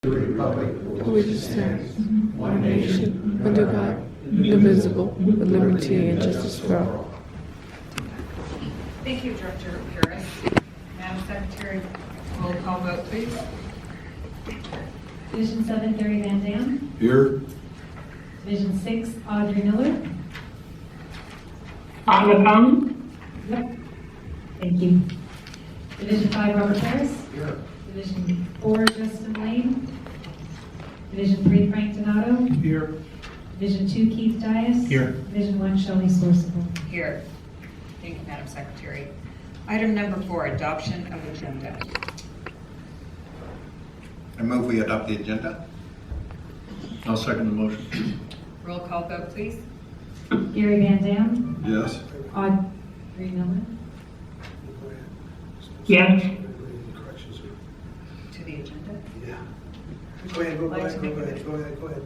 The republic for which it stands, one nation, under God, indivisible, with liberty and justice for all. Thank you, Director Harris. Madam Secretary, roll call vote, please. Division 7, Gary Van Dam. here. Division 6, Audrey Miller. On the phone? Yep. Thank you. Division 5, Robert Harris. Here. Division 4, Justin Lane. Division 3, Frank Donato. Here. Division 2, Keith Dias. Here. Division 1, Shelley Sourcewell. Here. Thank you, Madam Secretary. Item number 4, adoption of agenda. I move we adopt the agenda. I'll second the motion. Roll call vote, please. Gary Van Dam. Yes. Audrey Miller. Yes. To the agenda. Yeah. Go ahead.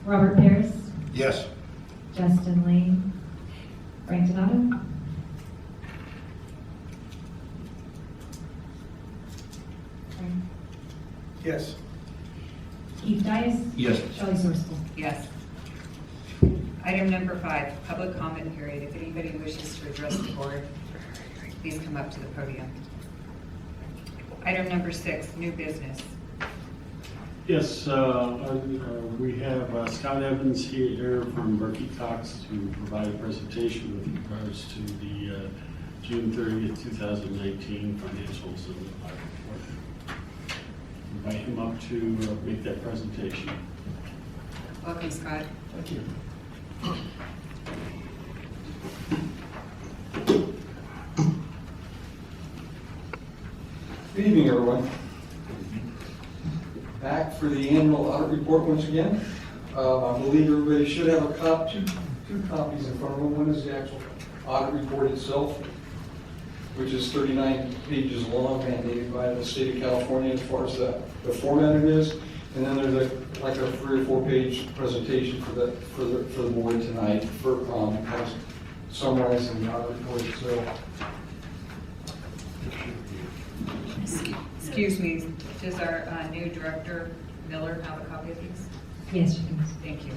Robert Harris. Yes. Justin Lane. Frank Donato. Yes. Keith Dias. Yes. Shelley Sourcewell. Yes. Item number 5, public comment period. If anybody wishes to address the board, please come up to the podium. Item number 6, new business. Yes, we have Scott Evans here from BURKEY Talks to provide a presentation with regards to the June 30th, 2019 financials and the audit report. Invite him up to make that presentation. Welcome, Scott. Thank you. Good evening, everyone. Back for the annual audit report once again. I believe everybody should have a copy, two copies in front of them. One is the actual audit report itself, which is 39 pages long, mandated by the state of California as far as the format it is. And then there's like a 3 or 4 page presentation for the board tonight for kind of summarizing the audit report itself. Excuse me, does our new director, Miller, have a copy of these? Yes, you can. Thank you.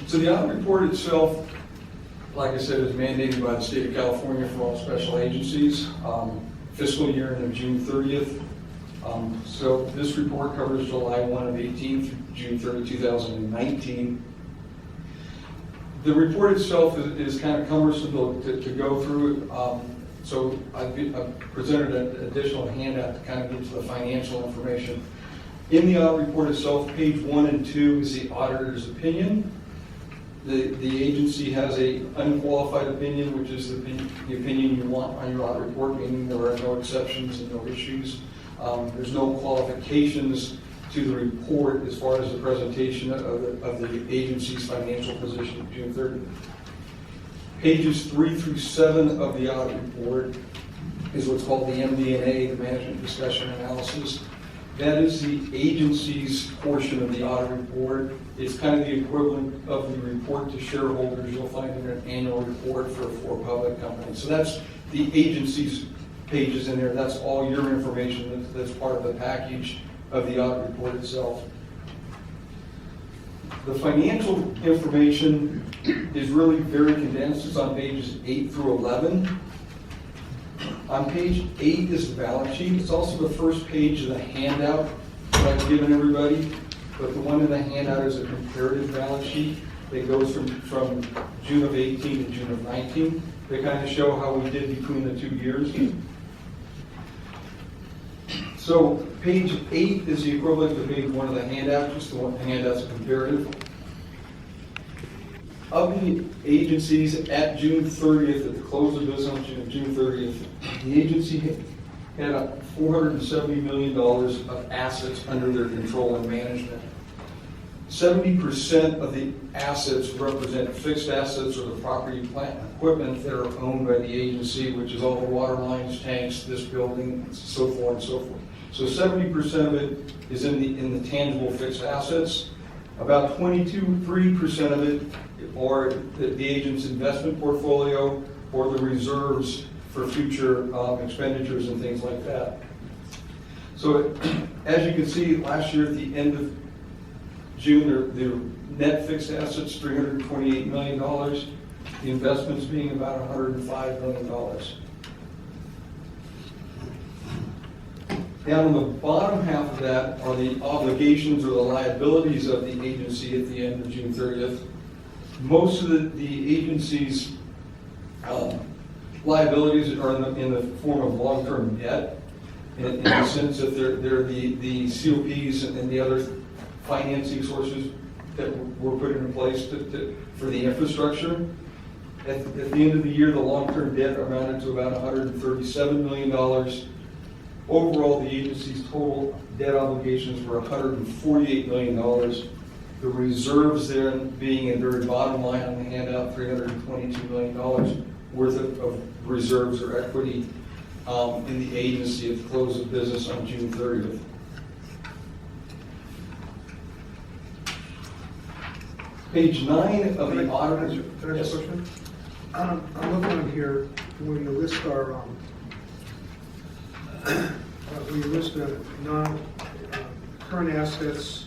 So the audit report itself, like I said, is mandated by the state of California for all special agencies. Fiscal year ended June 30th. So this report covers July 1 of 18 through June 30, 2019. The report itself is kind of cumbersome to go through. So I've presented an additional handout to kind of get to the financial information. In the audit report itself, page 1 and 2 is the auditor's opinion. The agency has a unqualified opinion, which is the opinion you want on your audit report, meaning there are no exceptions and no issues. There's no qualifications to the report as far as the presentation of the agency's financial position of June 30th. Pages 3 through 7 of the audit report is what's called the MD&A, the Management Discussion Analysis. That is the agency's portion of the audit report. It's kind of the equivalent of the report to shareholders you'll find in an annual report for a public company. So that's the agency's pages in there. That's all your information that's part of the package of the audit report itself. The financial information is really very condensed. It's on pages 8 through 11. On page 8 is the balance sheet. It's also the first page of the handout that I've given everybody, but the one in the handout is a comparative balance sheet that goes from June of 18 to June of 19. They kind of show how we did between the 2 years. So page 8 is the equivalent to page 1 of the handout, just the one handout's a comparative. Of the agencies at June 30th, at the close of business on June 30th, the agency had $470 million of assets under their control and management. 70% of the assets represent fixed assets or the property, plant, and equipment that are owned by the agency, which is all the water lines, tanks, this building, so forth and so forth. So 70% of it is in the tangible fixed assets. About 3% of it are the agent's investment portfolio or the reserves for future expenditures and things like that. So as you can see, last year at the end of June, their net fixed assets, $328 million. The investments being about $105 million. Down on the bottom half of that are the obligations or the liabilities of the agency at the end of June 30th. Most of the agency's liabilities are in the form of long-term debt, in the sense that they're the COPs and the other financing sources that were put into place for the infrastructure. At the end of the year, the long-term debt amounted to about $137 million. Overall, the agency's total debt obligations were $148 million. The reserves then being in the very bottom line on the handout, $322 million worth of reserves or equity in the agency at the close of business on June 30th. Page 9 of the audit. Can I ask a question? I'm looking on here when you list our, when you list the current assets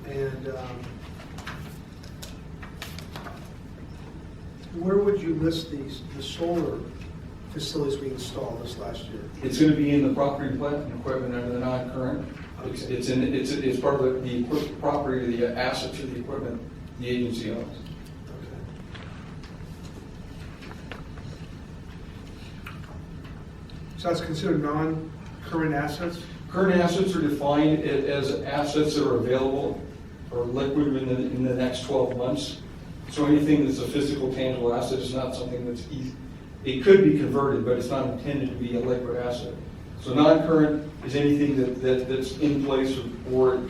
and where would you list the solar facilities we installed this last year? It's going to be in the property, plant, and equipment under the non-current. It's part of the property, the assets of the equipment the agency owns. So that's considered non-current assets? Current assets are defined as assets that are available or liquid in the next 12 months. So anything that's a physical, tangible asset is not something that's easy. It could be converted, but it's not intended to be a liquid asset. So non-current is anything that's in place or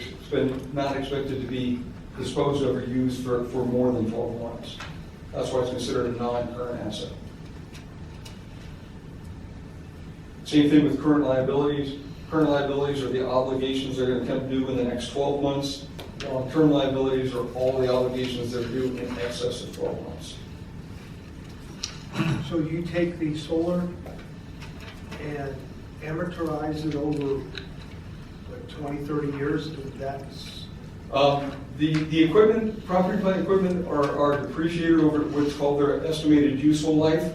not expected to be disposed of or used for more than 12 months. That's why it's considered a non-current asset. Same thing with current liabilities. Current liabilities are the obligations that are going to come due in the next 12 months. Long-term liabilities are all the obligations that are due in excess of 12 months. So you take the solar and amortize it over what, 20, 30 years? That's The equipment, property plant equipment are depreciated over what's called their estimated useful life.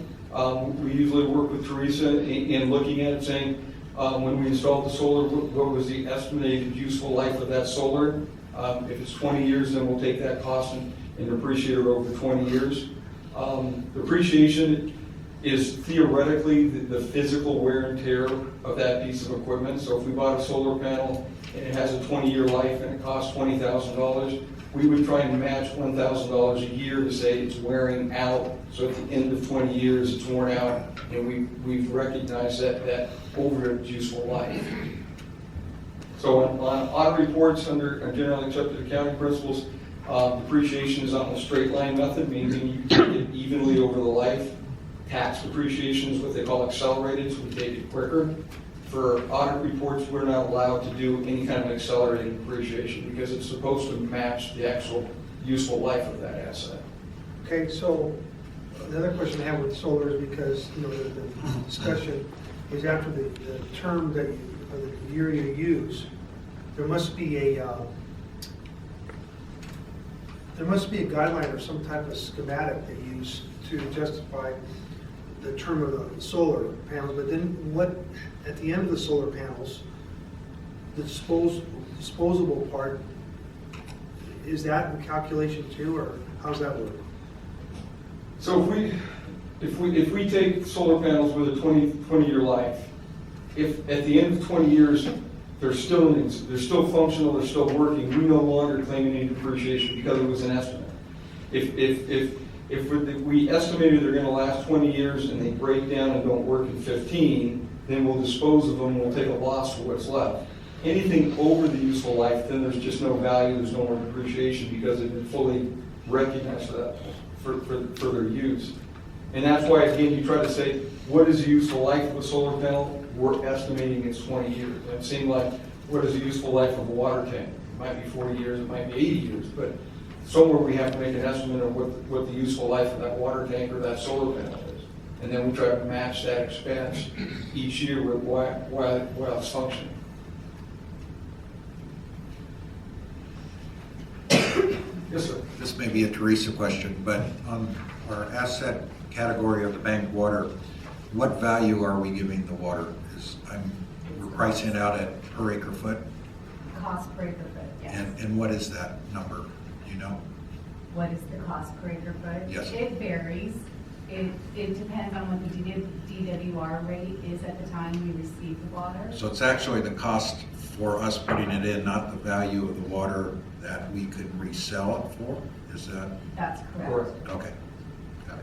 We usually work with Teresa in looking at it, saying when we installed the solar, what was the estimated useful life of that solar? If it's 20 years, then we'll take that cost and depreciate it over 20 years. Depreciation is theoretically the physical wear and tear of that piece of equipment. So if we bought a solar panel and it has a 20-year life and it costs $20,000, we would try and match $1,000 a year to say it's wearing out. So at the end of 20 years, it's worn out, and we've recognized that over its useful life. So on audit reports under generally accepted accounting principles, depreciation is on the straight line method, meaning you take it evenly over the life. Tax depreciation is what they call accelerated, so we take it quicker. For audit reports, we're not allowed to do any kind of accelerated depreciation because it's supposed to match the actual useful life of that asset. okay. So another question I have with solar is because the discussion is after the term that or the year you use, there must be a guideline or some type of schematic they use to justify the term of the solar panels. But then what, at the end of the solar panels, the disposable part, is that in calculation too, or how's that work? So if we take solar panels with a 20-year life, if at the end of 20 years they're still functional, they're still working, we no longer claim any depreciation because it was an estimate. If we estimated they're going to last 20 years and they break down and don't work in 15, then we'll dispose of them and we'll take a loss for what's left. Anything over the useful life, then there's just no value, there's no more depreciation because they've been fully recognized for that, for their use. And that's why, again, you try to say, what is the useful life of a solar panel? We're estimating it's 20 years. It seemed like, what is the useful life of a water tank? might be 40 years, it might be 80 years, but somewhere we have to make an estimate of what the useful life of that water tank or that solar panel is. And then we try to match that expense each year with while it's functioning. Yes, sir. This may be a Teresa question, but on our asset category of the banked water, what value are we giving the water? We're pricing it out at per acre foot, Cost per acre foot, yes. and what is that number? Do you know? What is the cost per acre foot? Yes. It varies. It depends on what the DWR rate is at the time we receive the water. So it's actually the cost for us putting it in, not the value of the water that we could resell it for? Is that, That's correct. Correct. okay.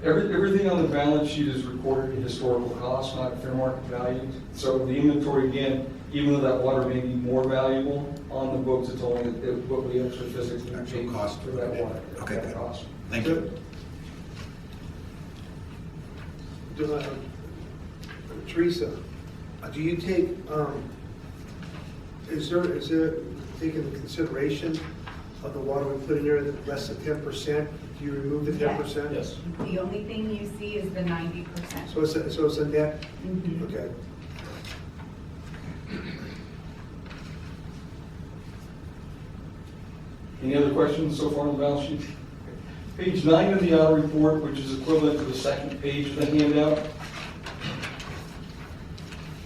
Everything on the balance sheet is recorded at historical cost, not fair market value. So the inventory, again, even though that water may be more valuable on the books, it's only what we actually physically Actual pay cost. for that water. Okay, that good. cost. Thank you. Teresa, do you take, is there taking into consideration of the water we put in there that less than 10%? Do you remove the 10%? Yes. The only thing you see is the 90%. So it's a net? Mhm. Okay. Any other questions so far on the balance sheet? Page 9 of the audit report, which is equivalent to the second page of the handout,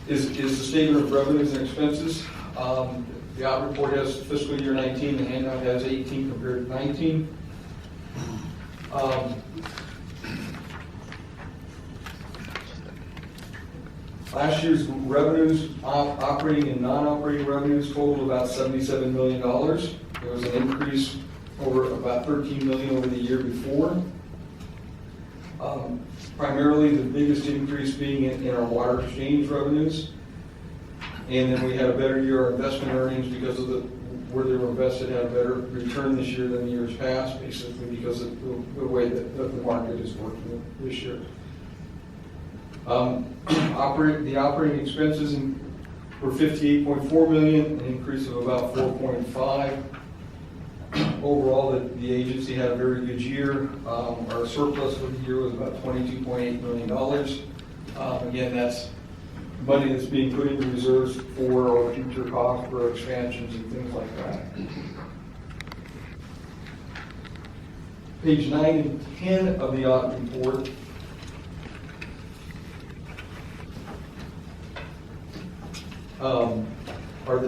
is the statement of revenues and expenses. The audit report has fiscal year 19, the handout has 18 compared to 19. Last year's revenues, operating and non-operating revenues totaled about $77 million. There was an increase over about $13 million over the year before. Primarily the biggest increase being in our water exchange revenues. And then we had a better year of investment earnings because of where they were invested had a better return this year than years past, basically because of the way that the market is working this year. The operating expenses were $58.4 million, an increase of about 4.5. Overall, the agency had a very good year. Our surplus for the year was about $22.8 million. Again, that's money that's being put into reserves for our future costs, for our expansions and things like that. Page 9 and 10 of the audit report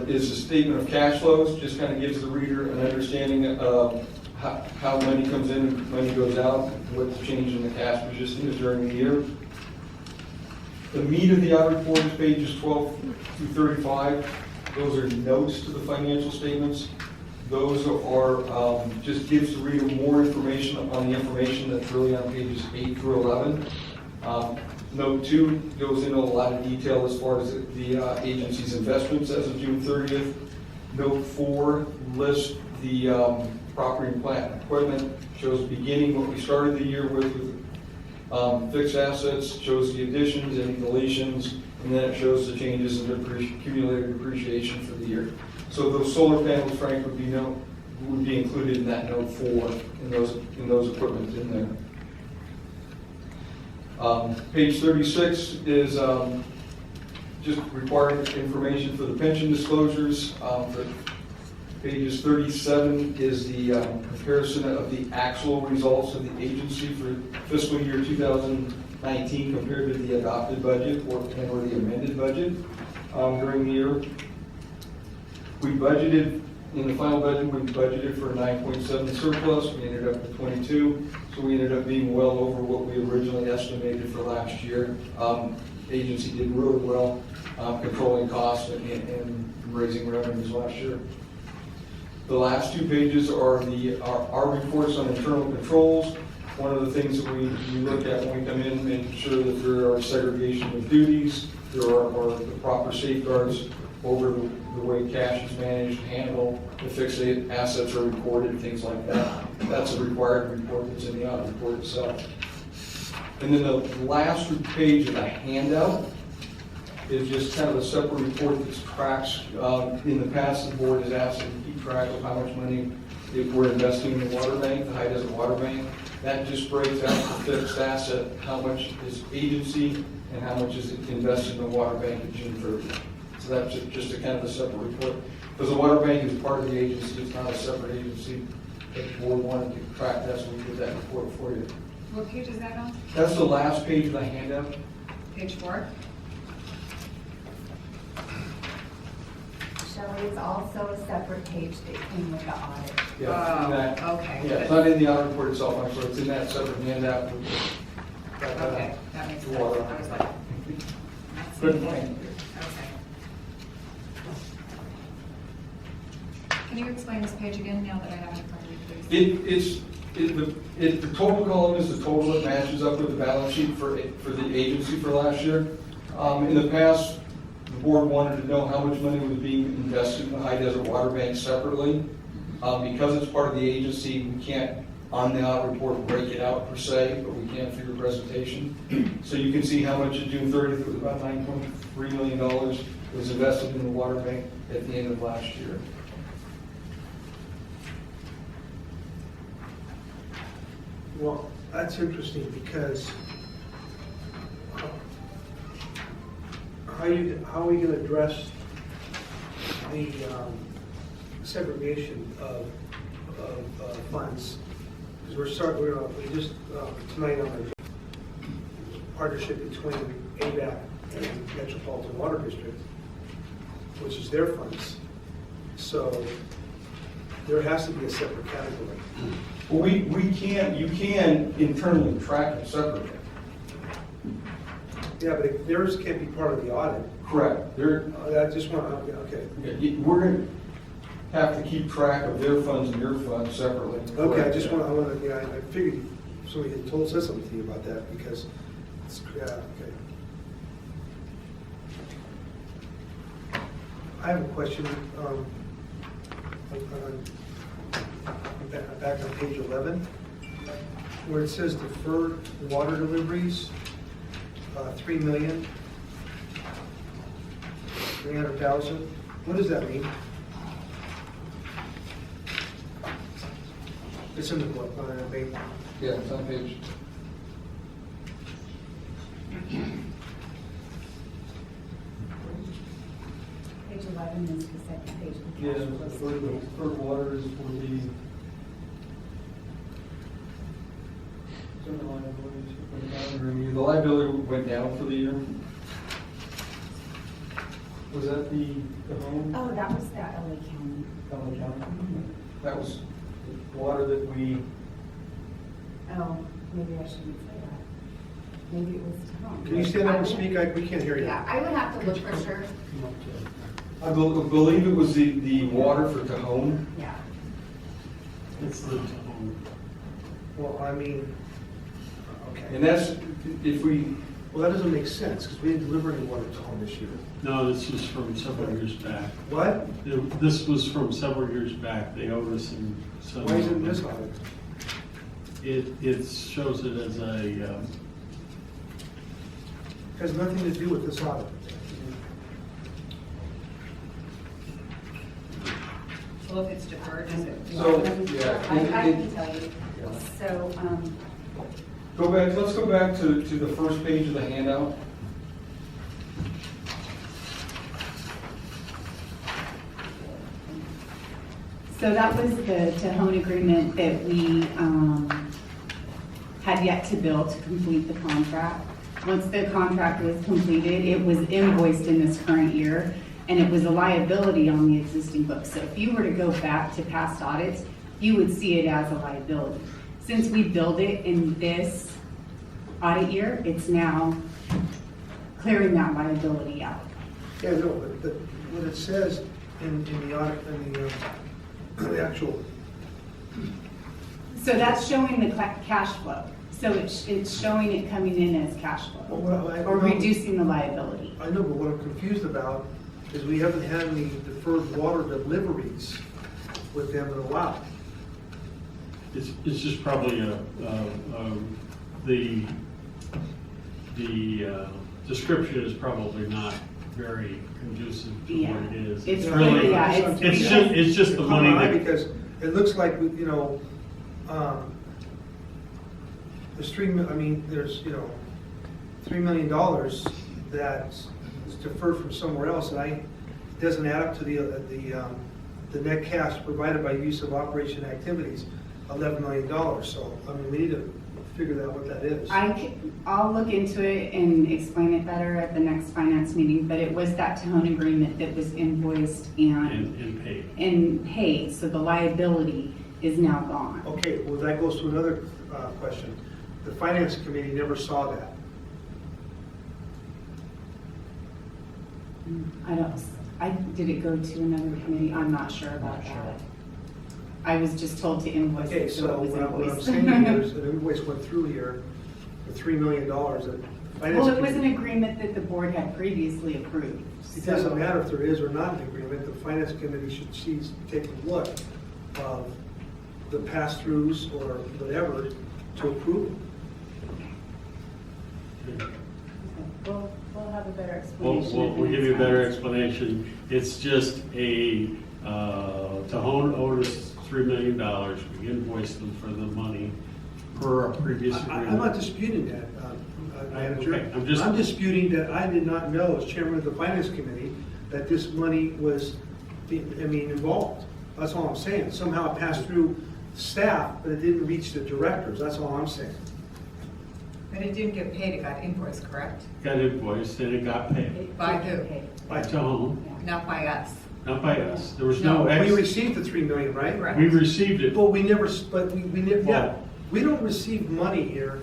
is a statement of cash flows. Just kind of gives the reader an understanding of how money comes in and money goes out, what the change in the cash position is during the year. The meat of the audit report is pages 12 through 35. Those are notes to the financial statements. Those are just gives the reader more information on the information that's really on pages 8 through 11. Note 2 goes into a lot of detail as far as the agency's investments as of June 30th. Note 4 lists the property and plant and equipment, shows beginning what we started the year with fixed assets, shows the additions and deletions, and then it shows the changes in accumulated depreciation for the year. So those solar panels, Frank, would be included in that note 4 in those equipment in there. Page 36 is just required information for the pension disclosures. Pages 37 is the comparison of the actual results of the agency for fiscal year 2019 compared to the adopted budget or the amended budget during the year. We budgeted, in the final budget, we budgeted for a 9.7 surplus. We ended up with 22, so we ended up being well over what we originally estimated for last year. Agency did really well controlling costs and raising revenues last year. The last 2 pages are our reports on internal controls. One of the things that we look at when we come in, making sure that there are segregation of duties, there are the proper safeguards over the way cash is managed, handled, the fixed assets are recorded, things like that. That's a required report that's in the audit report itself. And then the last page of the handout is just kind of a separate report that tracks, in the past, the board has asked them to keep track of how much money if we're investing in the water bank, the High Desert Water Bank. That just breaks out the fixed asset, how much is agency and how much is invested in the water bank at June 30th. So that's just a kind of a separate report. Because the water bank is part of the agency, it's not a separate agency. But the board wanted to track that, so we did that report for you. What page is that on? That's the last page of the handout. Page 4? Shelley, it's also a separate page that came with the audit. Yeah, in that- okay. Yeah, it's not in the audit report itself, I'm sorry, it's in that separate handout. with the- Okay, that makes sense. I Water. was like. Good point. Okay. Can you explain this page again now that I have it in front of me, please? The total column is the total that matches up with the balance sheet for the agency for last year. In the past, the board wanted to know how much money was being invested in the High Desert Water Bank separately. Because it's part of the agency, we can't, on the audit report, break it out per se, but we can for your presentation. So you can see how much at June 30th, was about $9.3 million was invested in the water bank at the end of last year. Well, that's interesting because how are we going to address the segregation of funds? Because we just tonight on a partnership between AVEK and Metropolitan Water District, which is their funds. So there has to be a separate category. Well, you can internally track it separately. Yeah, but theirs can't be part of the audit. Correct. I just want, okay. We're going to have to keep track of their funds and your funds separately. Okay, I Correct, just yeah. want to, I figured somebody had said something to you about that because it's, yeah, okay. I have a question. Back on page 11, where it says deferred water deliveries, 3,300,000. What does that mean? It's in the book, maybe. Yeah, it's on page. Page 11 is the second page. of the Yeah, cash flow the statement. third water is for the. The liability went down for the year. Was that the home? Oh, that was that LA County. LA County? That was water that we, Oh, maybe I shouldn't say that. Maybe it was to home. Can you stand up and speak? We can't hear you. Yeah, I would have to look for sure. I believe it was the water for Cajon. Yeah. It's the home. Well, I mean, okay. And that's, if we, Well, that doesn't make sense because we didn't deliver any water to home this year. No, this was from several years back. What? This was from several years back. They owed us some. Why is it this audit? It shows it as a, Has nothing to do with this audit. Well, if it's deferred, is it? So, yeah. I can tell you. So, let's go back to the first page of the handout. So that was the Tejon agreement that we had yet to bill to complete the contract. Once the contract was completed, it was invoiced in this current year, and it was a liability on the existing books. So if you were to go back to past audits, you would see it as a liability. Since we billed it in this audit year, it's now clearing that liability out. Yeah, no, but what it says in the audit, in the actual, So that's showing the cash flow. So it's showing it coming in as cash flow, Well, I- or reducing the liability. I know, but what I'm confused about is we haven't had any deferred water deliveries with them in a while. it's just probably the description is probably not very conducive to Yeah. what it is. It's really, really- yeah, it's just the money that. Because it looks like, you know, there's $3 million that's deferred from somewhere else, and it doesn't add up to the net cash provided by use of operation activities, $11 million. So, I mean, we need to figure out what that is. I'll look into it and explain it better at the next finance meeting, but it was that Tahone agreement that was invoiced And paid. and paid, so the liability is now gone. Okay, well, that goes to another question. The finance committee never saw that. Did it go to another committee? I'm not sure about that. I was just told to invoice Okay, it, so so it was what I'm invoiced. saying is, an invoice went through here for $3 million that the finance Well, it was an committee. agreement that the board had previously approved. It doesn't matter if there is or not an agreement, the finance committee should take a look of the pass-throughs or whatever to approve. We'll have a better explanation. We'll give you a better explanation. It's just Tahone owed us $3 million. We invoiced them for the money per our previous agreement. I'm not disputing that, manager. Okay, I'm disputing that I did not know, as chairman of the finance committee, that this money was, involved. That's all I'm saying. Somehow it passed through staff, but it didn't reach the directors. That's all I'm saying. But it didn't get paid, it got invoiced, correct? Got invoiced and it got paid By who? by Tahone, Not by us. not by us. There was no. No, We received the $3 million, right? Correct. We received it. But we never, we don't receive money here.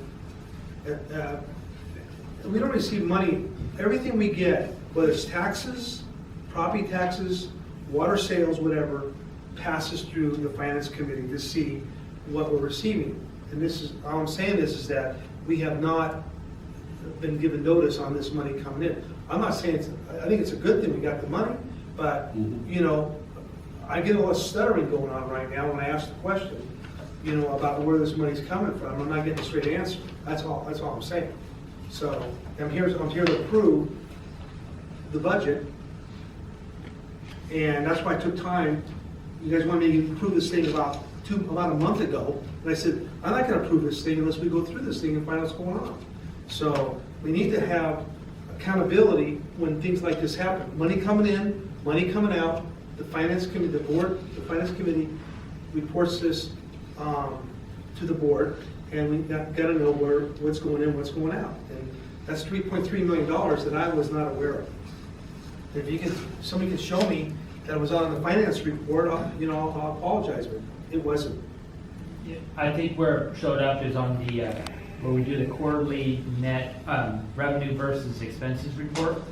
We don't receive money, everything we get, whether it's taxes, property taxes, water sales, whatever, passes through the finance committee to see what we're receiving. And this is, all I'm saying is that we have not been given notice on this money coming in. I'm not saying, I think it's a good thing we got the money, but, you know, I get a lot of stuttering going on right now when I ask the question, you know, about where this money's coming from. I'm not getting a straight answer. That's all I'm saying. So I'm here to approve the budget, and that's why I took time. You guys wanted me to approve this thing about a month ago, and I said, I'm not gonna approve this thing unless we go through this thing and find out what's going on. So we need to have accountability when things like this happen. Money coming in, money coming out, the finance committee, the board, the finance committee reports this to the board, and we gotta know what's going in, what's going out. And that's $3.3 million that I was not aware of. If somebody can show me that it was on the finance report, I'll apologize, but it wasn't. I think where it showed up is on the, where we do the quarterly net revenue versus expenses report.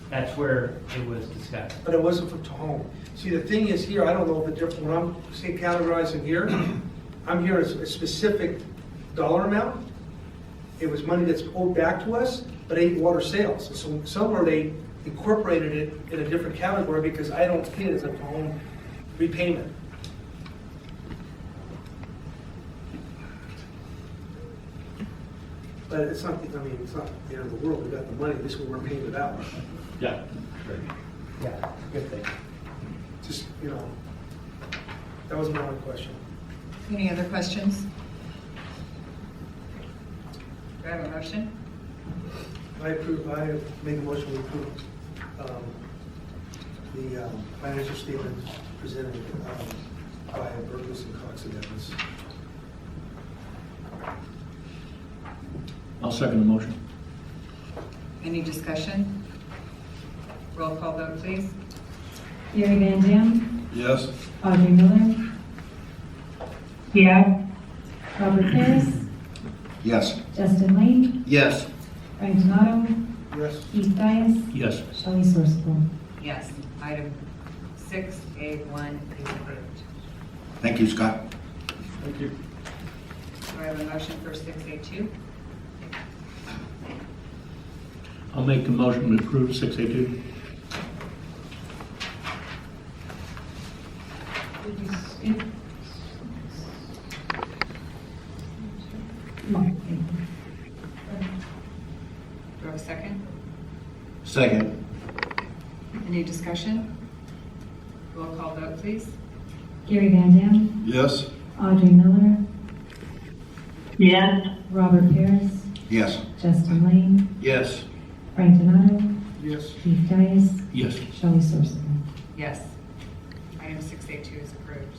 That's where it was discussed. But it wasn't for Tahone. See, the thing is here, I don't know if it's different, when I'm saying categorizing here, I'm here as a specific dollar amount. It was money that's owed back to us, but ain't water sales. And so somewhere they incorporated it in a different category because I don't see it as a Tahone repayment. But it's not, it's not the end of the world. We got the money, at least we weren't paying it out. Yeah. Yeah, good thing. Just, that was my only question. Any other questions? Do I have a motion? I make a motion to approve the financial statement presented by Berkeley and Cox and Evans. I'll second the motion. Any discussion? Roll call vote, please. Gary Van Dam, Yes? Audrey Miller. Yeah. Robert Harris, Yes. Justin Lane, Yes. Frank Donato, Yes? Keith Dias, Yes. Shelley Sourcewell. Yes. Item 6A1 is approved. Thank you, Scott. Thank you. Do I have a motion for 6A2? I'll make a motion to approve 6A2. Do I have a second? Second. Any discussion? Roll call vote, please. Gary Van Dam, Yes. Audrey Miller, yes, Robert Paris, Yes. Justin Lane, Yes. Frank Donato, Yes. Keith Dias, Yes. Shelley Sorsival. Yes. Item 6A2 is approved.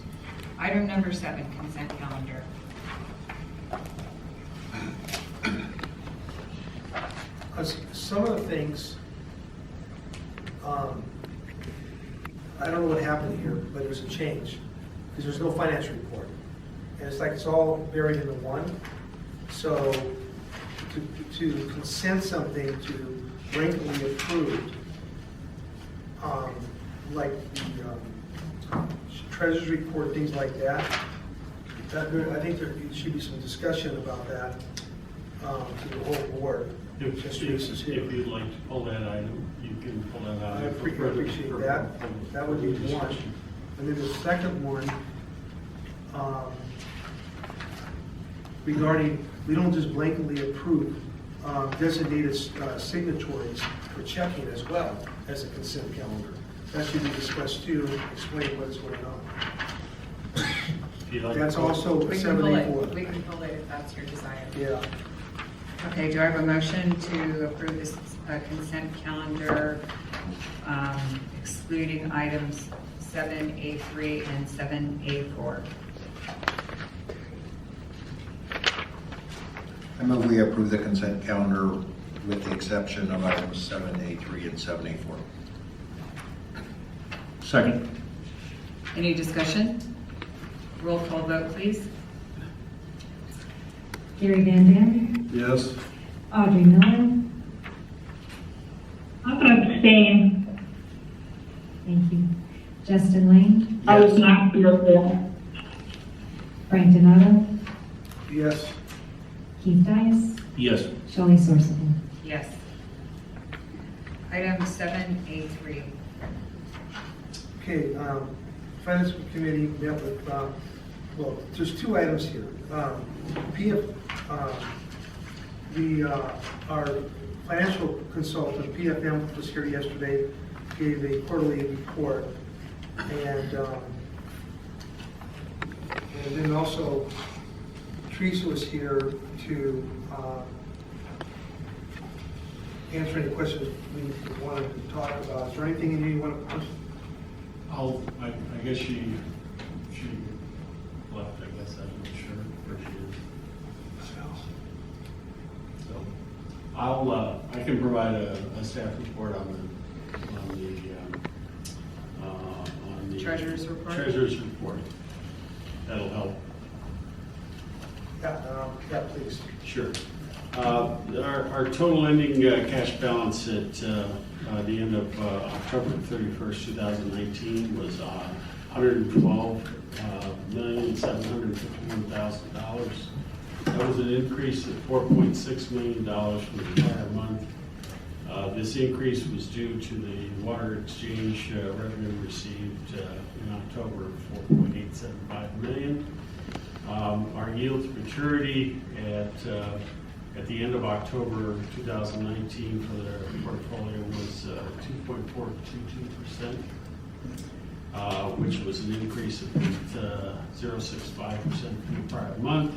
Item number 7, consent calendar. Some of the things, I don't know what happened here, but there's a change, because there's no finance report. And it's like it's all buried into one. So to consent something to blanketly approved, like the treasurer's report, things like that, I think there should be some discussion about that to the whole board. If Just Reese's here. you'd like to pull that item, you can pull that out. I appreciate that. That would be one. And then the second one, regarding, we don't just blanketly approve designated signatories for checking as well as a consent calendar. That should be discussed too, explain what is going on. If you'd like to That's pull- also We can pull it. 784. We can pull it if that's your desire. Yeah. Okay, do I have a motion to approve this consent calendar excluding items 7A3 and 7A4? I move we approve the consent calendar with the exception of items 7A3 and 7A4. Second. Any discussion? Roll call vote, please. Gary Van Dam, Yes. Audrey Miller, I'm going to abstain. thank you, Justin Lane, I was not here for that. Frank Donato, Yes. Keith Dias, Yes. Shelley Sorsival. Yes. Item 7A3. Okay, Finance Committee met with, well, there's two items here. Our financial consultant, PFM, was here yesterday, gave a quarterly report. And then also Teresa was here to answer any questions we wanted to talk about. Is there anything you want to? I guess she left, I guess, I'm not sure where she is. So, I can provide a staff report on the Treasurer's report? Treasurer's report. That'll help. Yeah, please. Sure. Our total ending cash balance at the end of October 31st, 2019 was $112,751,000. That was an increase of $4.6 million from the prior month. This increase was due to the water exchange revenue received in October of $4.875 million. Our yield to maturity at the end of October 2019 for the portfolio was 2.422%, which was an increase of 0.065% from the prior month.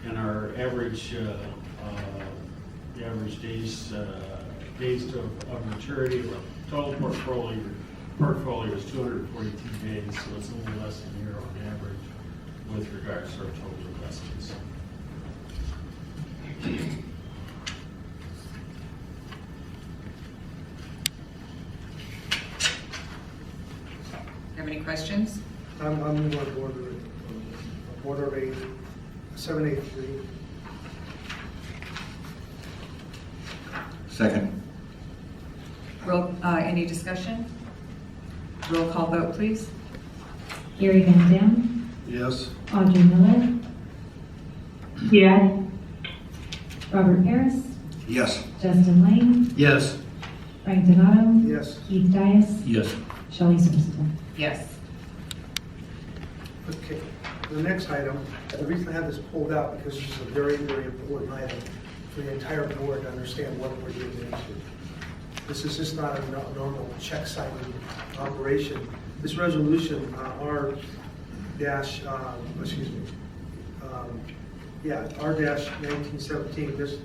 And our average, the average days of maturity of our total portfolio is 242 days, so it's a little less than a year on average with regards to our total investments. Have any questions? I'm on board of a 783. Second. Any discussion? Roll call vote, please. Gary Van Dam, Yes. Audrey Miller, Yes, Robert Paris, Yes. Justin Lane, Yes. Frank Donato, Yes. Keith Dias, Yes. Shelley Sorsival. Yes. Okay, the next item, the reason I have this pulled out, because this is a very, very important item for the entire board to understand what we're getting into. This is just not a normal check signing operation. This resolution, R-1917, this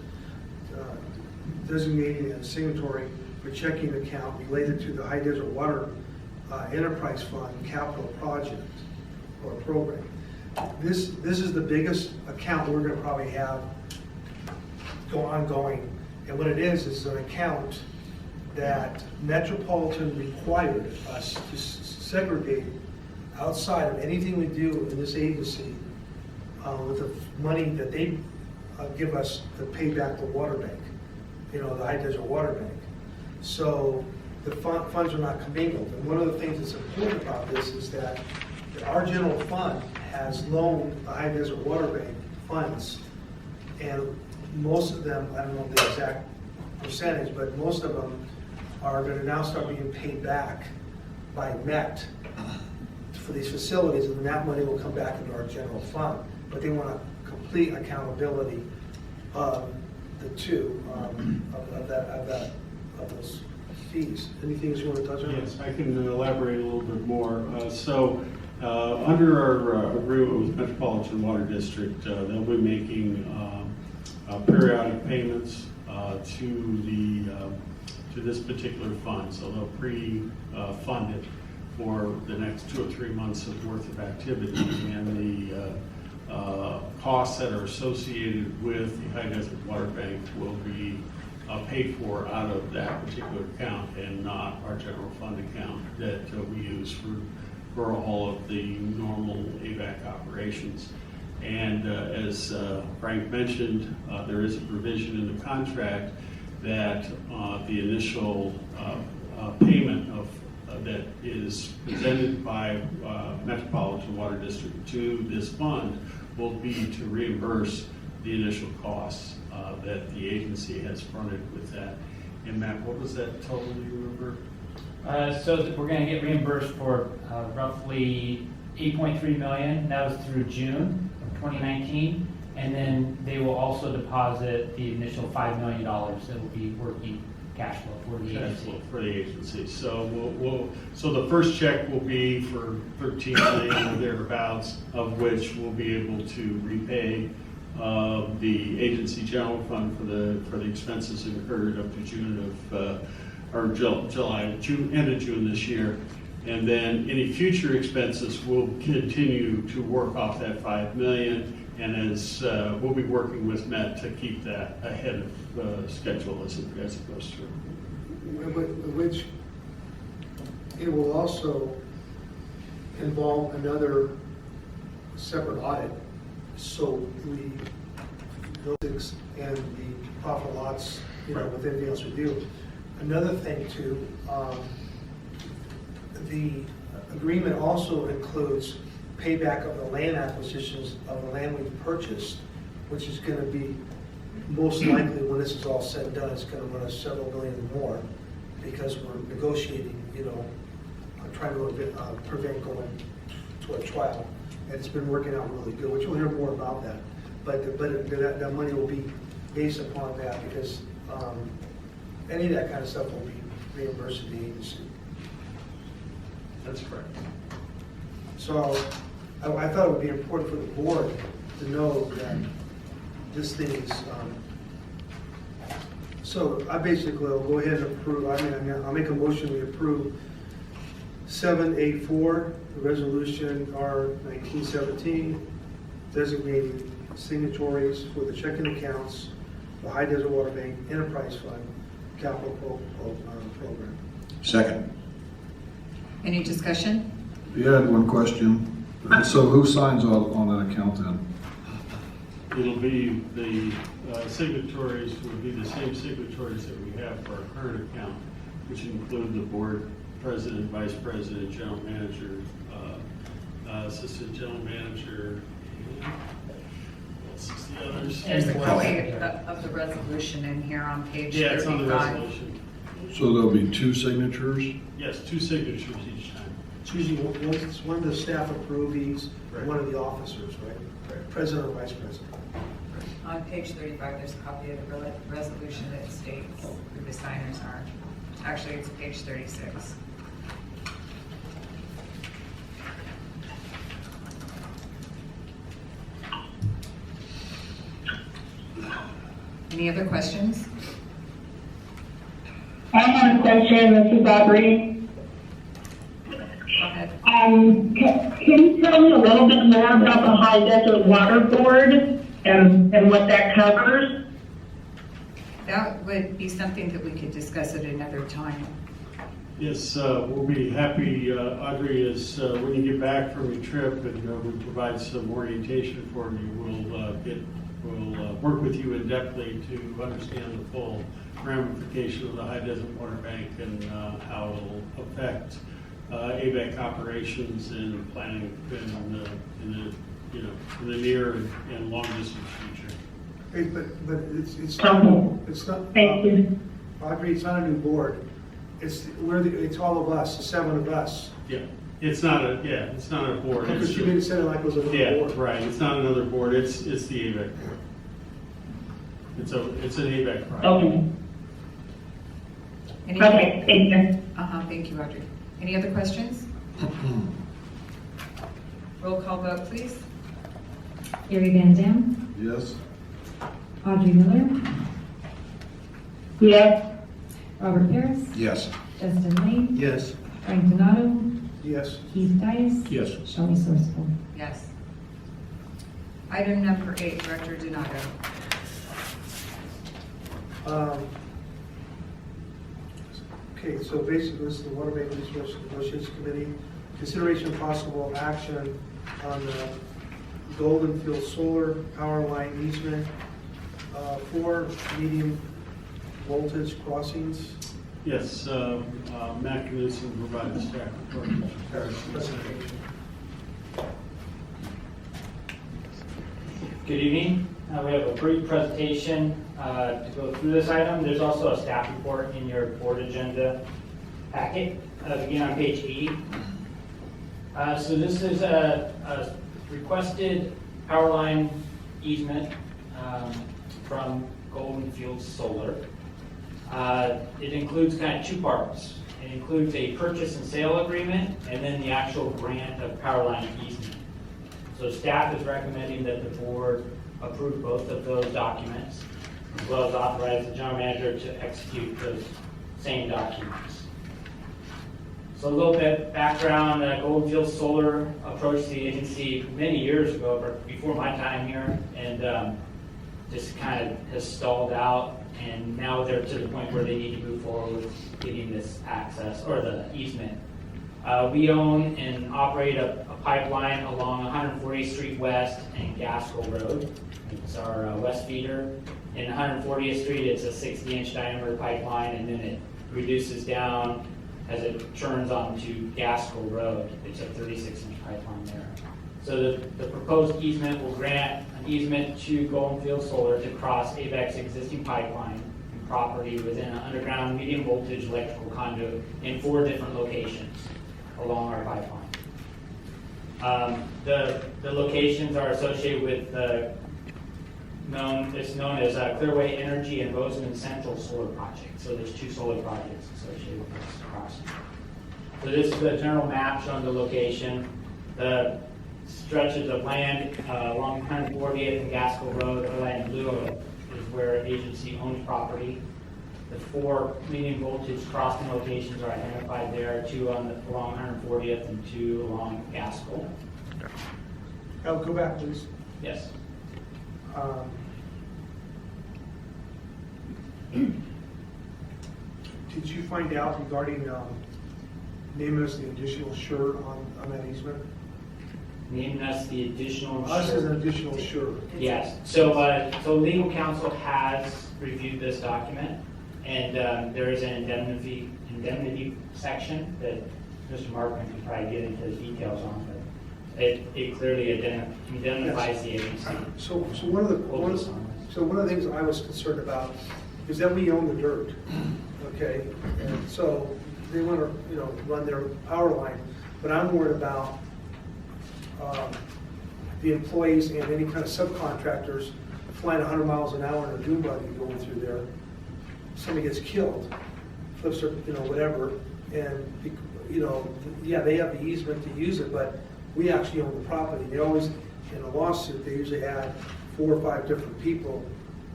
designating a signatory for checking account related to the High Desert Water Enterprise Fund capital project or program. This is the biggest account we're gonna probably have ongoing. And what it is an account that Metropolitan required us to segregate outside of anything we do in this agency with the money that they give us to pay back the water bank, the High Desert Water Bank. So the funds are not commingled. And one of the things that's important about this is that our general fund has loaned the High Desert Water Bank funds, and most of them, I don't know the exact percentage, but most of them are going to now start being paid back by Met for these facilities, and then that money will come back into our general fund. But they want a complete accountability of the two, of those fees. Anything else you want to touch on? Yes, I can elaborate a little bit more. Under our agreement with Metropolitan Water District, they'll be making periodic payments to this particular fund. So they'll pre-fund it for the next 2 or 3 months of worth of activity, and the costs that are associated with the High Desert Water Bank will be paid for out of that particular account and not our general fund account that we use for all of the normal AVAC operations. And as Frank mentioned, there is a provision in the contract that the initial payment that is presented by Metropolitan Water District to this fund will be to reimburse the initial costs that the agency has fronted with that. And Matt, what was that total, do you remember? So that we're going to get reimbursed for roughly $8.3 million. That was through June of 2019. And then they will also deposit the initial $5 million that will be working cash flow for the agency. So so the first check will be for $13 million or thereabouts, of which we'll be able to repay the agency general fund for the expenses incurred up to June of end of June this year. And then any future expenses will continue to work off that $5 million. And as we'll be working with Met to keep that ahead of schedule as it goes through. Which it will also involve another separate audit. So those and the profit lots, with anything else we do. Another thing too, the agreement also includes payback of the land acquisitions of the land we've purchased, which is going to be most likely, when this is all said and done, it's going to run us several million more, because we're negotiating, trying to prevent going to a trial. And it's been working out really good, which we'll hear more about that. But that money will be based upon that, because any of that kind of stuff will be reimbursed to the agency. That's correct. So I thought it would be important for the board to know that this thing is, so I basically will go ahead and approve, I'll make a motion to approve 784, the resolution R-1917, designating signatories for the checking accounts, the High Desert Water Bank Enterprise Fund capital program. Second. Any discussion? Yeah, I had one question. So who signs on that account then? It'll be the signatories, will be the same signatories that we have for our current account, which include the board president, vice president, general manager, assistant general manager, and what's the others? There's a copy of the resolution in here on page 35. Yeah, it's on the resolution. So there'll be 2 signatures? Yes, 2 signatures each time. It's usually one of the staff approvees, and one of the officers, right? President or vice president. On page 35, there's a copy of the resolution that states who the signers are. Actually, it's page 36. Any other questions? I have a question, this is Audrey. Go ahead. Can you tell me a little bit more about the High Desert Water Board and what that covers? That would be something that we could discuss at another time. Yes, we'll be happy, Audrey, is when you get back from your trip and we provide some orientation for you, we'll work with you in-depthly to understand the full ramification of the High Desert Water Bank and how it'll affect AVEC operations and planning in the near and long distance future. Hey, but it's not. Thank you. Audrey, it's not a new board. It's all of us, the 7 of us. Yeah, it's not a board. Because you made it sound like it was another board. Yeah, right, it's not another board, it's the AVEC board. It's an AVEC project. Okay. Any- Okay, thank you. Thank you, Audrey. Any other questions? Roll call vote, please. Gary Van Dam, Yes? Audrey Miller, Yes. Robert Paris, Yes. Justin Lane, Yes. Frank Donato, Yes. Keith Dias, Yes. Shelley Sourcewell. Yes. Item number 8, Director Donato. Okay, so basically, this is the Water Bank Resource Negotiations Committee. Consideration of possible action on the Golden Field Solar Power Line easement for medium voltage crossings. Yes, Matt Knudsen provided staff report. Good evening. We have a brief presentation to go through this item. There's also a staff report in your board agenda packet. Begin on page 80. So this is a requested power line easement from Golden Fields Solar. It includes kind of two parts. It includes a purchase and sale agreement and then the actual grant of power line easement. So staff is recommending that the board approve both of those documents, as well as authorize the general manager to execute those same documents. So a little bit background, Golden Fields Solar approached the agency many years ago, before my time here, and just kind of has stalled out, and now they're to the point where they need to move forward with getting this access, or the easement. We own and operate a pipeline along 140th Street West and Gaskell Road. It's our west feeder. In 140th Street, it's a 60-inch diameter pipeline, and then it reduces down as it turns onto Gaskell Road. It's a 36-inch pipeline there. So the proposed easement will grant an easement to Golden Fields Solar to cross AVEC's existing pipeline and property within an underground medium voltage electrical conduit in 4 different locations along our pipeline. The locations are associated with known as Clearway Energy and Roseman Central Solar Project. So there's 2 solar projects associated with this crossing. So this is the general map showing the location. The stretches of land along 140th and Gaskell Road, in blue, is where agency owns property. The 4 medium voltage crossing locations are identified there, 2 along 140th and 2 along Gaskell. Al, go back, please. Yes. Did you find out regarding naming us the additional sure on that easement? Naming us the additional Us as sure. an additional sure. Yes. So legal counsel has reviewed this document, and there is an indemnity section that Mr. Markman can probably get into the details on, but it clearly indemnifies the agency. So one of the things I was concerned about is that we own the dirt, okay? And so they want to, run their power line, but I'm worried about the employees and any kind of subcontractors flying 100 miles an hour in a dune buggy going through there. Somebody gets killed flips or, whatever, and, yeah, they have the easement to use it, but we actually own the property. They always, in a lawsuit, they usually add 4 or 5 different people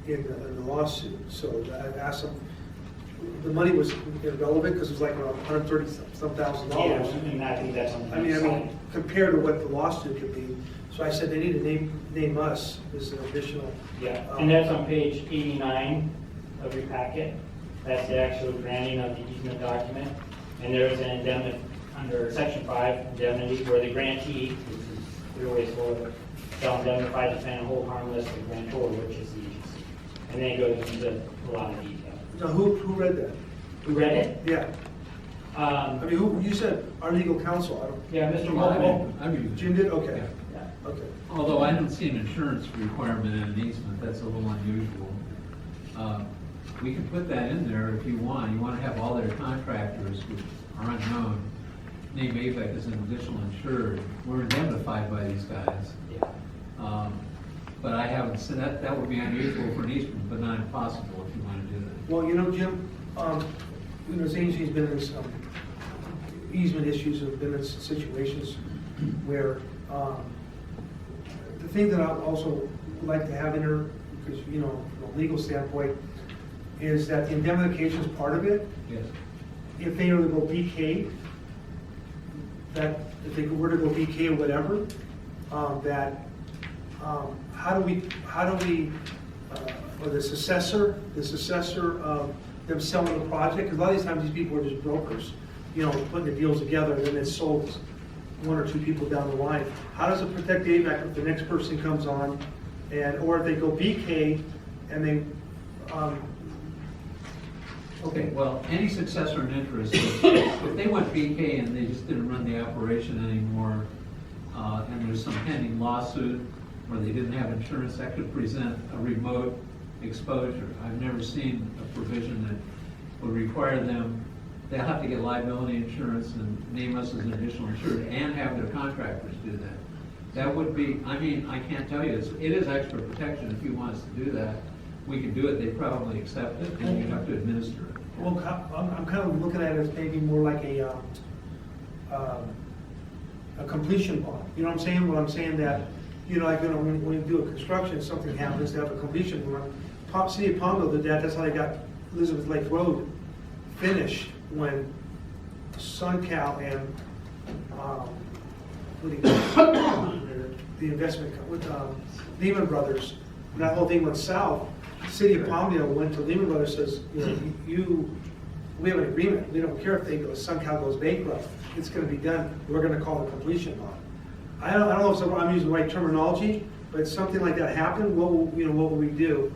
in the lawsuit. So I asked them, the money was irrelevant because it was like around $130-some thousand. Yeah, and I think that's on the I mean, compared to what the lawsuit could be. So I said they need to name us as an additional. Yeah, and that's on page 89 of your packet. That's the actual granting of the easement document. And there is an indemnity, under section 5, indemnity, where the grantee, which is your ways forward, shall indemnify, defend, and hold harmless the grantor, which is the agency. And then it goes into a lot of detail. Now, who read that? Who read it? Yeah. I mean, you said our legal counsel. I don't. Yeah, Mr. Well, Mullen. I mean, Jim did? Okay. Yeah. Okay. although I don't see an insurance requirement in an easement, that's a little unusual. We can put that in there if you want. You want to have all their contractors, which are unknown, name Avek as an additional insured. We're indemnified by these guys. Yeah. But I haven't said that, that would be unusual for an easement, but not impossible if you want to do that. Well, Jim, this agency's been in some easement issues, have been in situations where, the thing that I also like to have in there, because, from a legal standpoint, is that the indemnification is part of it. Yes. If they were to go BK, that, if they were to go BK or whatever, how do we, or the successor of them selling the project, because a lot of these times these people are just brokers, putting the deals together, and then it's sold 1 or 2 people down the line. How does it protect Avek if the next person comes on, or if they go BK and they, Okay, well, any successor in interest, if they went BK and they just didn't run the operation anymore, and there's some pending lawsuit, or they didn't have insurance, that could present a remote exposure. I've never seen a provision that would require them, they'll have to get liability insurance and name us as an additional insured and have their contractors do that. That would be, I can't tell you, it is extra protection if you want us to do that. We could do it, they'd probably accept it, and you'd have to administer it. well, I'm kind of looking at it as maybe more like a completion bond. You know what I'm saying? What I'm saying that, like, when you do a construction, something happens, to have a completion bond. City of Palmville did that, that's how they got Elizabeth Lake Road finished when SunCal and, the investment, with Lehman Brothers, when that whole thing went south, the City of Palmville went to Lehman Brothers, says, we have an agreement, we don't care if SunCal goes bankrupt, it's gonna be done, we're gonna call it completion bond. I don't know if I'm using the right terminology, but if something like that happened, what will we do?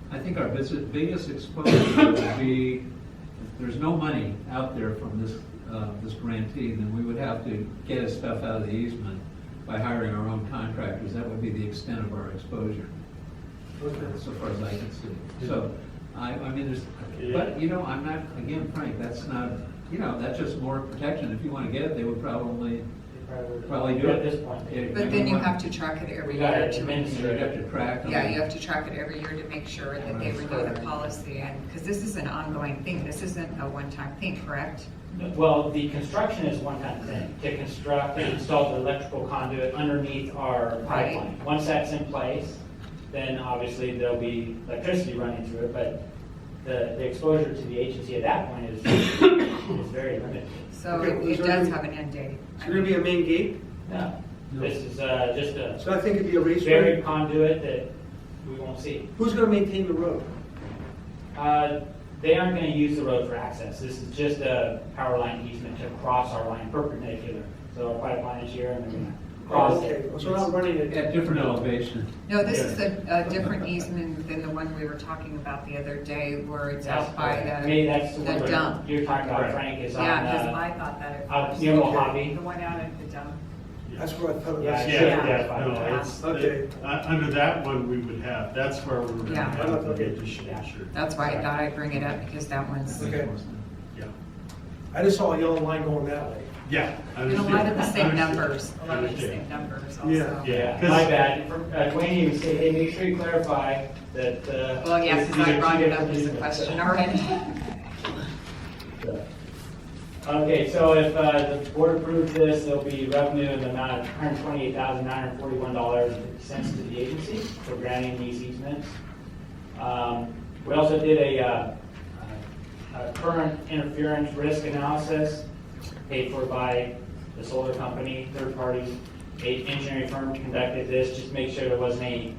I think our biggest exposure would be, if there's no money out there from this grantee, then we would have to get his stuff out of the easement by hiring our own contractors. That would be the extent of our exposure, so far as I can see. So, but, I'm not, again, Frank, that's not, that's just more protection. If you want to get it, they would probably do it at this point. But then you have to track it every We got year it to administered. You have to track them. Yeah, you have to track it every year to make sure that they renew the policy, and, because this is an ongoing thing, this isn't a one-time thing, correct? Well, the construction is one kind of thing, to construct and install the electrical conduit underneath our Right. pipeline. Once that's in place, then obviously there'll be electricity running through it, but the exposure to the agency at that point is very limited. So Okay, it does have an end date. Is there gonna be a main gate? No, this is just a So I think it'd be a raceway. buried conduit that we won't see. Who's gonna maintain the road? They aren't going to use the road for access. This is just a power line easement to cross our line perpendicular. So our pipeline is here and they're going to cross Okay, it. so we're not running it. At different elevation. No, this is a different easement than the one we were talking about the other day, where it's out by Maybe that's the the one dump. you're talking about, Frank, is on, Yeah, because I thought that it out was. near Mojave. The one out at the dump. That's where I thought it was. Yeah, Yeah. No, it's, Okay. under that one, we would have, that's where we would Yeah. have the Okay. additional insured. That's why I thought I'd bring it up, because that one's, Okay. Yeah. I just saw a yellow line going that way. Yeah. I And a lot of the understand. same I understand. numbers, a lot of the Understand. same numbers also. Yeah. Yeah, 'Cause- my bad. Wayne even said, hey, make sure you clarify that. Well, yeah, it's because I either brought two it up different as a units. question already. Okay, so if the board approves this, there'll be revenue in the amount of $128,941.50 to the agency for granting these easements. We also did a current interference risk analysis paid for by the solar company, third-party engineering firm conducted this, just to make sure there wasn't any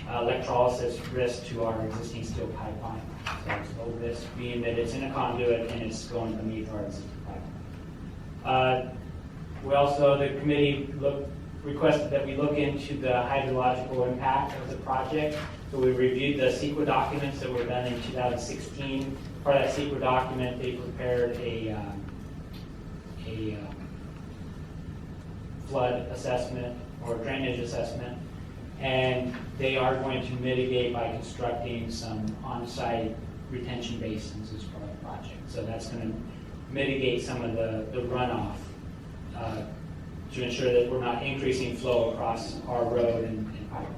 electrolysis risk to our existing steel pipeline. So it's low risk, being that it's in a conduit and it's going beneath our existing pipeline. We also, the committee requested that we look into the hydrological impact of the project. So we reviewed the CEQA documents that were done in 2016. Part of that CEQA document, they prepared a flood assessment or drainage assessment, and they are going to mitigate by constructing some on-site retention basins as part of the project. So that's going to mitigate some of the runoff to ensure that we're not increasing flow across our road and pipeline.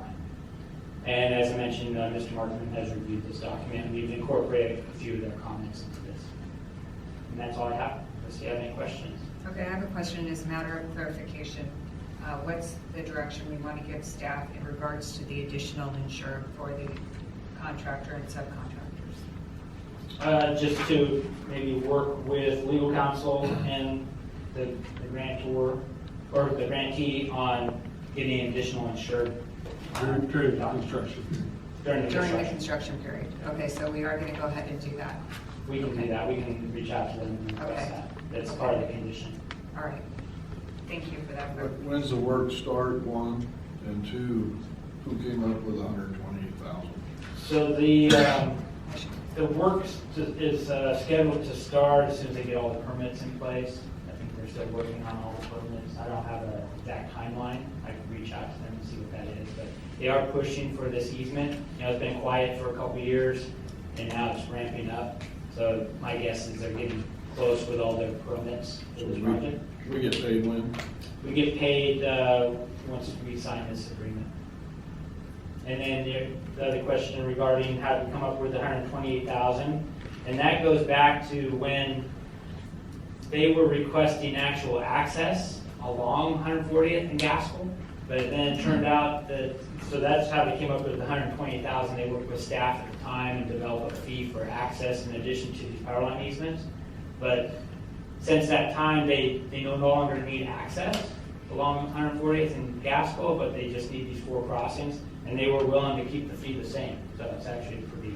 And as I mentioned, Mr. Markman has reviewed this document, and we've incorporated a few of their comments into this. And that's all I have. Unless you have any questions. Okay, I have a question as a matter of clarification. What's the direction we want to give staff in regards to the additional insured for the contractor and subcontractors? Just to maybe work with legal counsel and the grantor or the grantee on getting additional insured. During the construction. During the During the construction. construction period. Okay, so we are going to go ahead and do that. We can do that. We can reach out to them and request Okay. that. That's part of the condition. All right. Thank you for that. When's the work start, one? And two, who came up with 128,000? So the work is scheduled to start as soon as they get all the permits in place. I think they're still working on all the permits. I don't have an exact timeline. I can reach out to them and see what that is, but they are pushing for this easement. You know, it's been quiet for a couple of years, and now it's ramping up. So my guess is they're getting close with all their permits for this project. We get paid when? We get paid once we sign this agreement. And then the other question regarding how to come up with the 128,000, and that goes back to when they were requesting actual access along 140th and Gaskell, but then it turned out that, so that's how they came up with the 128,000. They worked with staff at the time and developed a fee for access in addition to these power line easements. But since that time, they no longer need access along 140th and Gaskell, but they just need these 4 crossings, and they were willing to keep the fee the same. So it's actually a pretty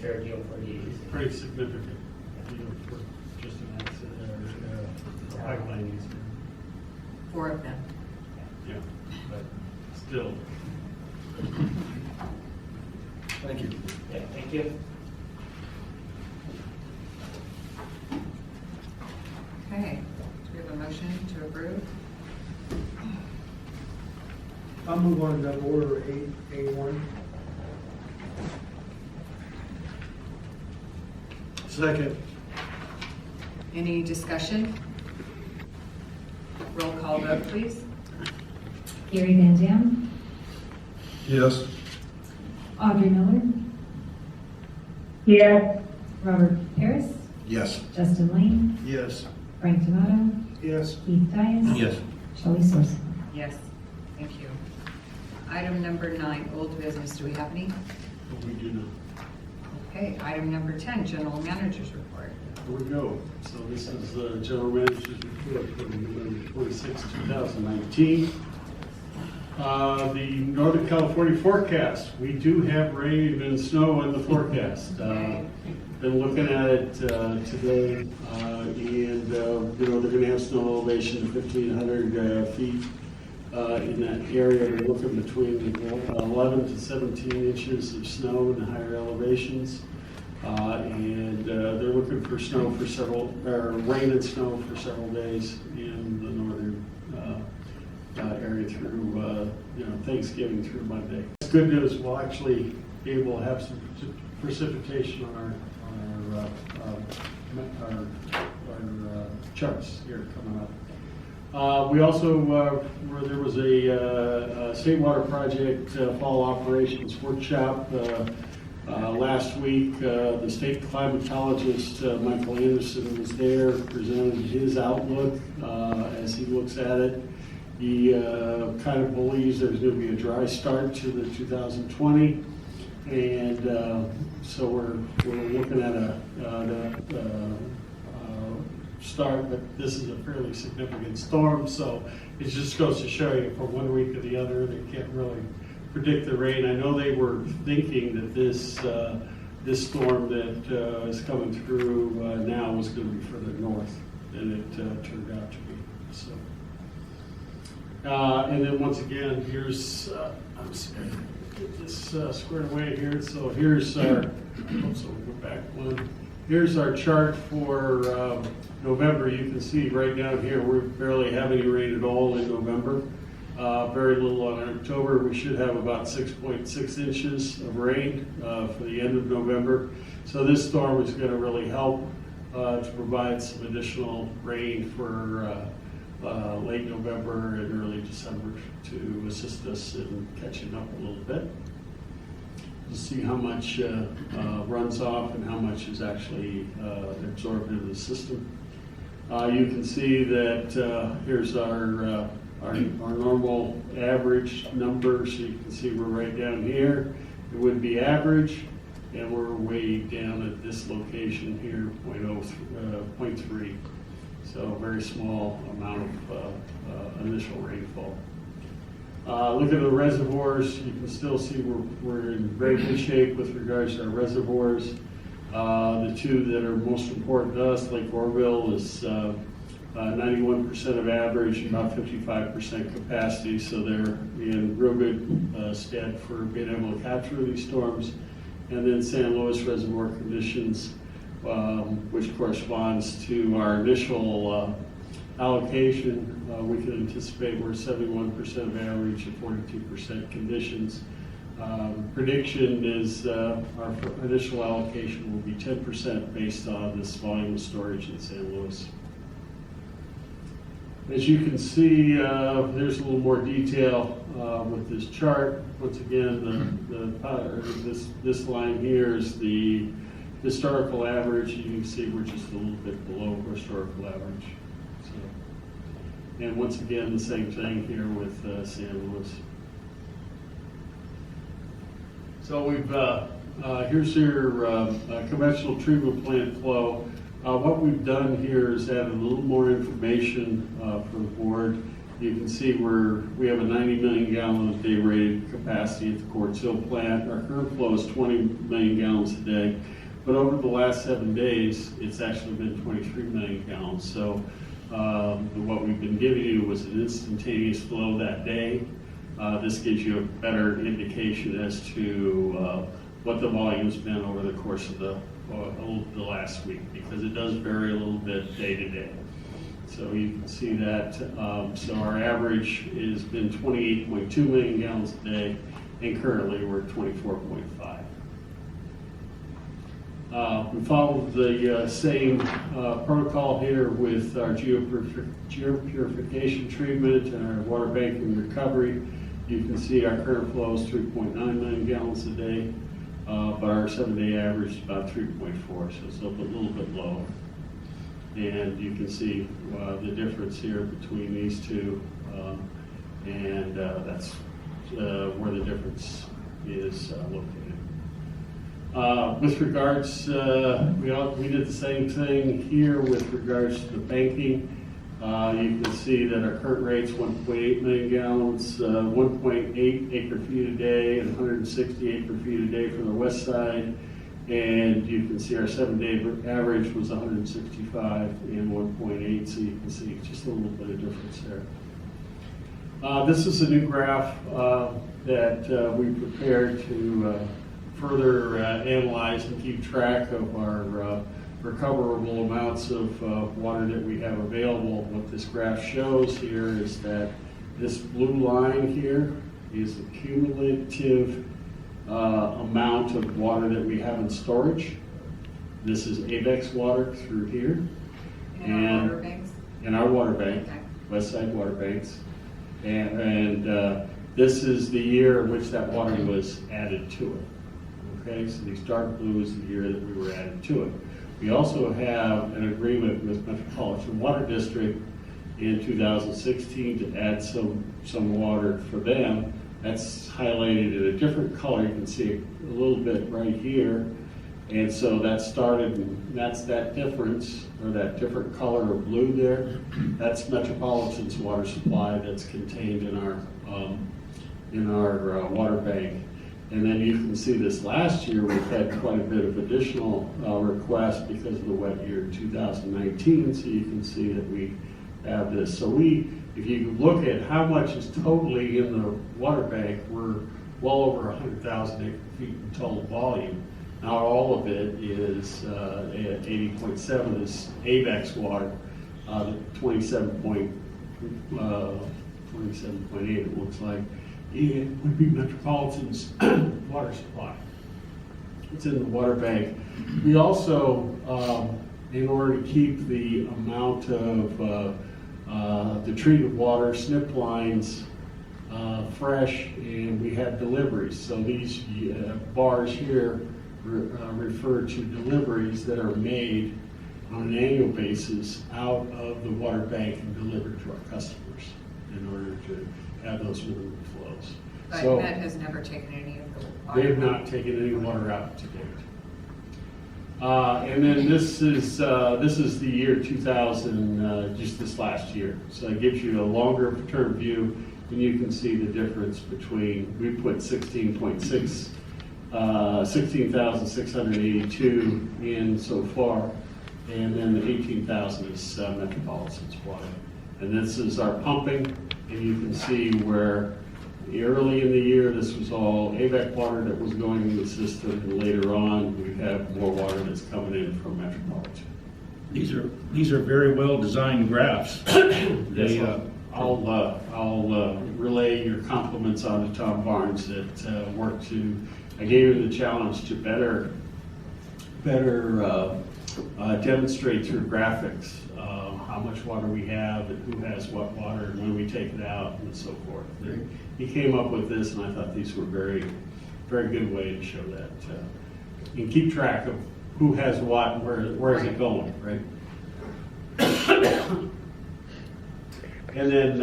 fair deal for the agency. Pretty significant, you know, for just an pipeline easement. 4 of them. Yeah, but still. Thank you. Yeah, thank you. Okay. Do we have a motion to approve? I'll move on to order A1. Second. Any discussion? Roll call vote, please. Gary Van Dam, Yes. Audrey Miller, Yes. Robert Harris, Yes. Justin Lane, Yes. Frank Tomato, Yes. Keith Dias. Yes. Shelley Sorsen. Yes. Thank you. Item number 9, old business. Do we have any? But we do not. Okay. Item number 10, general manager's report. Here we go. So this is the general manager's report for November 26, 2019. The Northern California forecast, we do have rain and snow in the forecast. Been looking at it today, and you know, they're going to have snow elevation of 1,500 feet in that area. They're looking between 11 to 17 inches of snow in the higher elevations. And they're looking for snow for rain and snow for several days in the northern area through, Thanksgiving through Monday. It's good news. We'll actually be able to have some precipitation on our charts here coming up. We also, there was a State Water Project Fall Operations Workshop last week. The state climatologist, Michael Anderson, was there, presented his outlook as he looks at it. He kind of believes there's going to be a dry start to the 2020, and so we're looking at a start, but this is a fairly significant storm, so it just goes to show you from one week to the other, they can't really predict the rain. I know they were thinking that this storm that is coming through now was going to be further north than it turned out to be. So, and then once again, here's I'm just going to get this squared away here. So here's our. Oops, so we'll go back one. Here's our chart for November. You can see right down here, we barely have any rain at all in November. Very little on October. We should have about 6.6 inches of rain for the end of November. So this storm is going to really help to provide some additional rain for late November and early December to assist us in catching up a little bit. To see how much runs off and how much is actually absorbed into the system. You can see that here's our normal average number. So you can see we're right down here. It would be average, and we're way down at this location here, 0.3. So a very small amount of initial rainfall. Look at the reservoirs. You can still see we're in very good shape with regards to our reservoirs. The two that are most important to us, Lake Orville, is 91% of average, about 55% capacity, so they're in real good stead for being able to capture these storms. And then San Luis Reservoir conditions, which corresponds to our initial allocation. We can anticipate we're 71% of average and 42% conditions. Prediction is our initial allocation will be 10% based on this volume of storage in San Luis. As you can see, there's a little more detail with this chart. Once again, this line here is the historical average. You can see we're just a little bit below historical average. So, and once again, the same thing here with San Luis. So we've here's your conventional treatment plant flow. What we've done here is add a little more information for the board. You can see we have a 90 million gallon a day rated capacity at the Quartz Hill plant. Our current flow is 20 million gallons a day, but over the last 7 days, it's actually been 23 million gallons. So what we've been giving you was an instantaneous flow that day. This gives you a better indication as to what the volume's been over the course of the last week, because it does vary a little bit day to day. So you can see that. So our average has been 28.2 million gallons a day, and currently we're at 24.5. We followed the same protocol here with our geopurification treatment and our water banking recovery. You can see our current flow is 3.9 million gallons a day, but our 7-day average is about 3.4, so it's a little bit lower. And you can see the difference here between these two, and that's where the difference is located. With regards, we did the same thing here with regards to the banking. You can see that our current rate's 1.8 million gallons, 1.8 acre feet a day, and 160 acre feet a day from the west side. And you can see our 7-day average was 165 and 1.8, so you can see just a little bit of difference there. This is a new graph that we prepared to further analyze and keep track of our recoverable amounts of water that we have available. What this graph shows here is that this blue line here is the cumulative amount of water that we have in storage. This is Avek's water through here. In our And- water banks? In our water bank, Okay. West Side Water Banks. And this is the year in which that water was added to it. Okay, so these dark blue is the year that we were added to it. We also have an agreement with Metropolitan Water District in 2016 to add some water for them. That's highlighted in a different color. You can see it a little bit right here. And so that started, and that's that difference, or that different color of blue there. That's Metropolitan's water supply that's contained in our water bank. And then you can see this last year, we've had quite a bit of additional requests because of the wet year in 2019. So you can see that we have this. So if you look at how much is totally in the water bank, we're well over 100,000 acre feet in total volume. Not all of it is 80.7 is Avek's water, 27.8 it looks like. It would be Metropolitan's water supply. It's in the water bank. We also, in order to keep the amount of the treated water, SNP lines fresh, and we have deliveries. So these bars here refer to deliveries that are made on an annual basis out of the water bank and delivered to our customers in order to have those minimum flows. But So Met has never taken any of the water. they have not taken any water out to date. And then this is the year 2000, just this last year. So it gives you a longer term view, and you can see the difference between, we put 16,682 in so far, and then the 18,000 is Metropolitan's water. And this is our pumping, and you can see where early in the year, this was all Avek water that was going in the system, and later on, we have more water that's coming in from Metropolitan. These are very well designed graphs. They, I'll relay your compliments on to Tom Barnes that worked to, I gave him the challenge to better demonstrate through graphics how much water we have and who has what water and when we take it out and so forth. He came up with this, and I thought these were very, very good way to show that. And keep track of who has what and where is it going, right? And then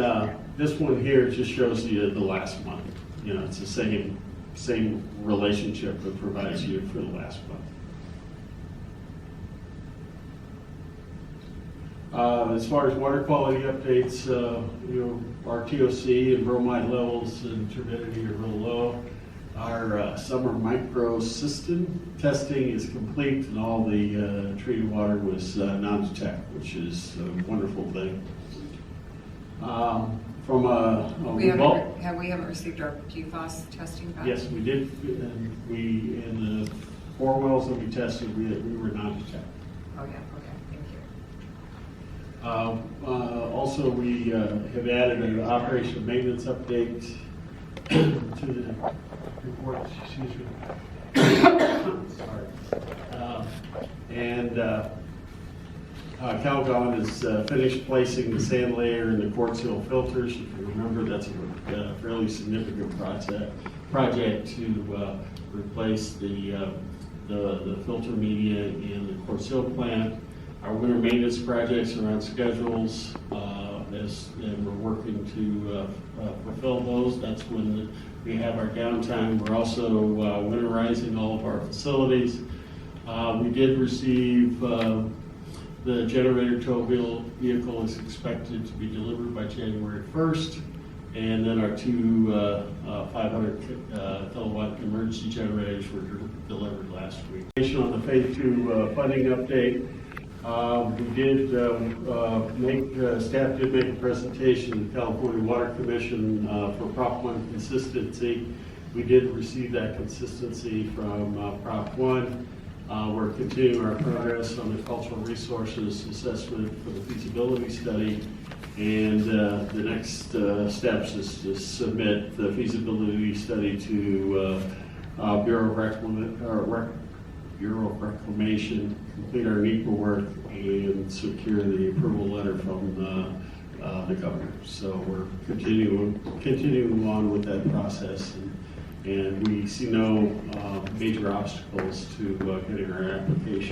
this one here just shows you the last month. You know, it's the same relationship that provides you for the last month. As far as water quality updates, our TOC and bromide levels and turbidity are real low. Our summer micro system testing is complete, and all the treated water was non-detect, which is a wonderful thing. From a We haven't received our PFAS testing back? yes, we did. And in the 4 wells that we tested, we were non-detect. Oh, yeah, okay, thank you. Also, we have added an operation and maintenance update to the report, excuse me. Sorry. Calgon has finished placing the sand layer in the quartz hill filters. If you remember, that's a fairly significant project to replace the filter media in the quartz hill plant. Our winter maintenance projects are on schedules, and we're working to fulfill those. That's when we have our downtime. We're also winterizing all of our facilities. We did receive the generator tow vehicle is expected to be delivered by January 1st, and then our 2 500 kilowatt emergency generators were delivered last week. On the Phase 2 funding update. Staff did make a presentation to the California Water Commission for Prop 1 consistency. We did receive that consistency from Prop 1. We're continuing our progress on the cultural resources assessment for the feasibility study. And the next steps is to submit the feasibility study to Bureau of Bureau of Reclamation, complete our NEPA work, and secure the approval letter from the governor. So we're continuing on with that process, and we see no major obstacles to getting our application